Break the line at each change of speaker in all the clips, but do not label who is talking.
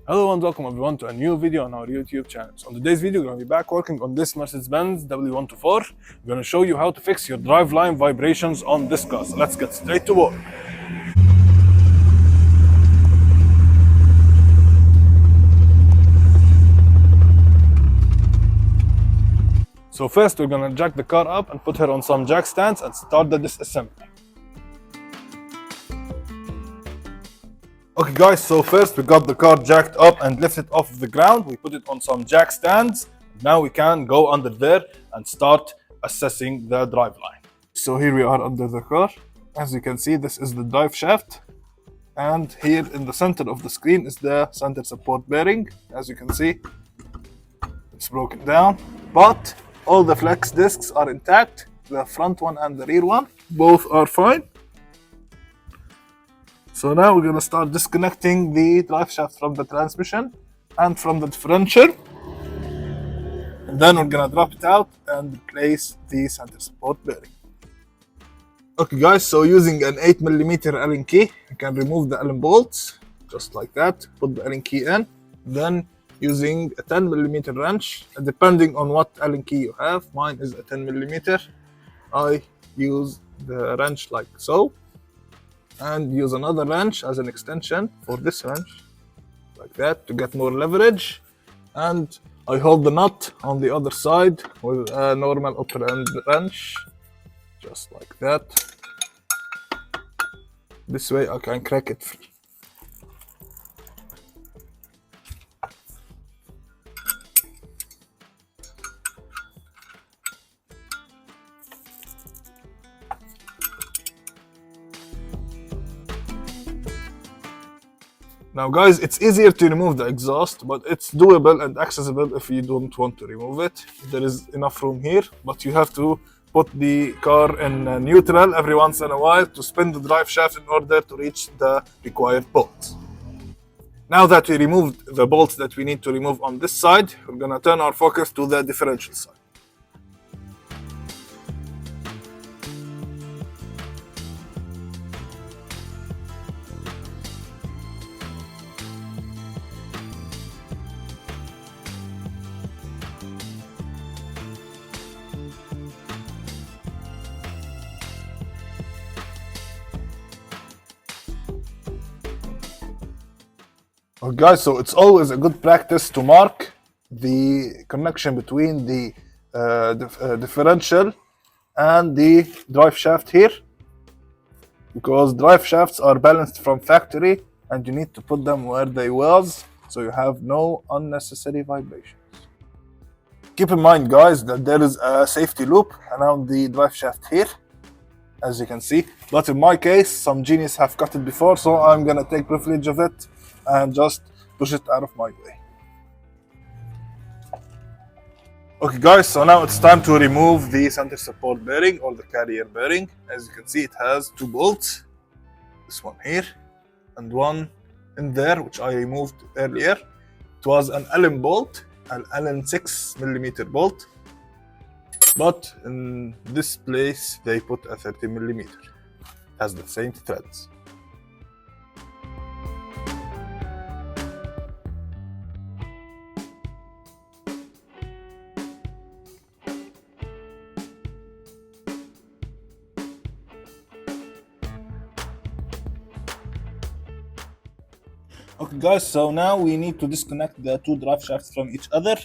Hello and welcome everyone to a new video on our YouTube channel. So on today's video, we're going to be back working on this Mercedes-Benz W124. We're going to show you how to fix your driveline vibrations on this car. So let's get straight to work. So first, we're going to jack the car up and put her on some jack stands and start the disassembly. Okay guys, so first we got the car jacked up and lifted off the ground. We put it on some jack stands. Now we can go under there and start assessing the driveline. So here we are under the car. As you can see, this is the drive shaft. And here in the center of the screen is the center support bearing. As you can see, it's broken down, but all the flex discs are intact. The front one and the rear one, both are fine. So now we're going to start disconnecting the drive shaft from the transmission and from the differential. And then we're going to drop it out and replace the center support bearing. Okay guys, so using an 8mm Allen key, you can remove the Allen bolts, just like that. Put the Allen key in. Then using a 10mm wrench, and depending on what Allen key you have, mine is a 10mm. I use the wrench like so. And use another wrench as an extension for this wrench, like that, to get more leverage. And I hold the nut on the other side with a normal upper end wrench, just like that. This way I can crack it free. Now guys, it's easier to remove the exhaust, but it's doable and accessible if you don't want to remove it. There is enough room here, but you have to put the car in neutral every once in a while to spin the drive shaft in order to reach the required bolts. Now that we removed the bolts that we need to remove on this side, we're gonna turn our focus to the differential side. Okay guys, so it's always a good practice to mark the connection between the differential and the drive shaft here, because drive shafts are balanced from factory and you need to put them where they was so you have no unnecessary vibrations. Keep in mind guys that there is a safety loop around the drive shaft here, as you can see, but in my case some genius have cut it before, so I'm gonna take privilege of it and just push it out of my way. Okay guys, so now it's time to remove the center support bearing or the carrier bearing. As you can see, it has two bolts, this one here and one in there, which I removed earlier. It was an Allen bolt, an Allen 6mm bolt, but in this place they put a 30mm. It has the same threads. Okay guys, so now we need to disconnect the two drive shafts from each other.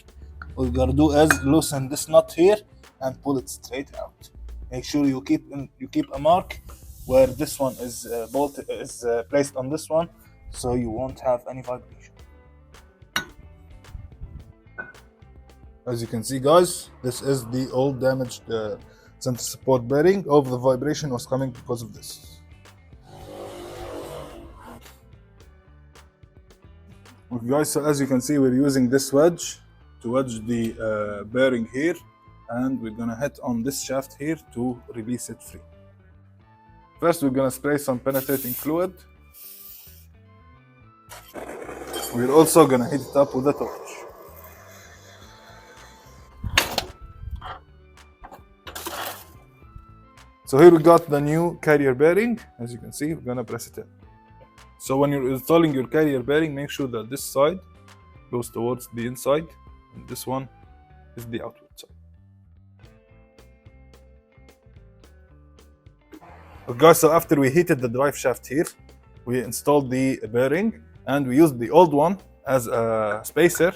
What we're gonna do is loosen this nut here and pull it straight out. Make sure you keep a mark where this one is placed on this one, so you won't have any vibration. As you can see guys, this is the old damaged center support bearing. All of the vibration was coming because of this. Okay guys, so as you can see, we're using this wedge to wedge the bearing here, and we're gonna hit on this shaft here to release it free. First, we're gonna spray some penetrating fluid. We're also gonna heat it up with a torch. So here we got the new carrier bearing. As you can see, we're gonna press it in. So when you're installing your carrier bearing, make sure that this side goes towards the inside, and this one is the outward side. Okay guys, so after we heated the drive shaft here, we installed the bearing and we used the old one as a spacer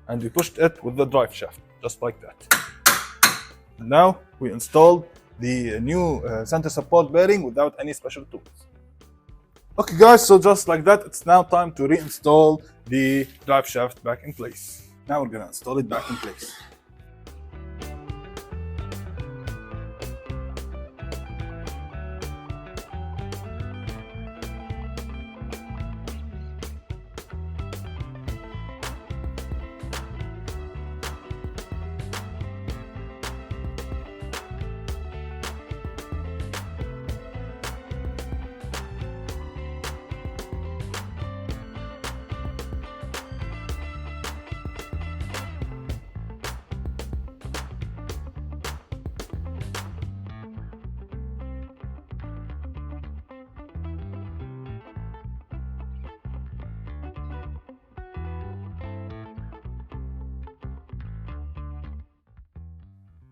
and we pushed it with the drive shaft, just like that. Now we installed the new center support bearing without any special tools. Okay guys, so just like that, it's now time to reinstall the drive shaft back in place. Now we're gonna install it back in place.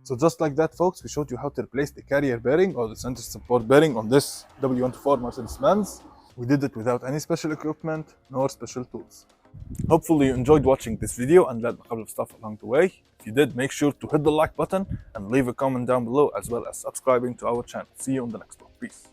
So just like that, folks, we showed you how to replace the carrier bearing or the center support bearing on this W124 Mercedes-Benz. We did it without any special equipment nor special tools. Hopefully you enjoyed watching this video and learned a couple of stuff along the way. If you did, make sure to hit the like button and leave a comment down below, as well as subscribing to our channel. See you on the next one. Peace.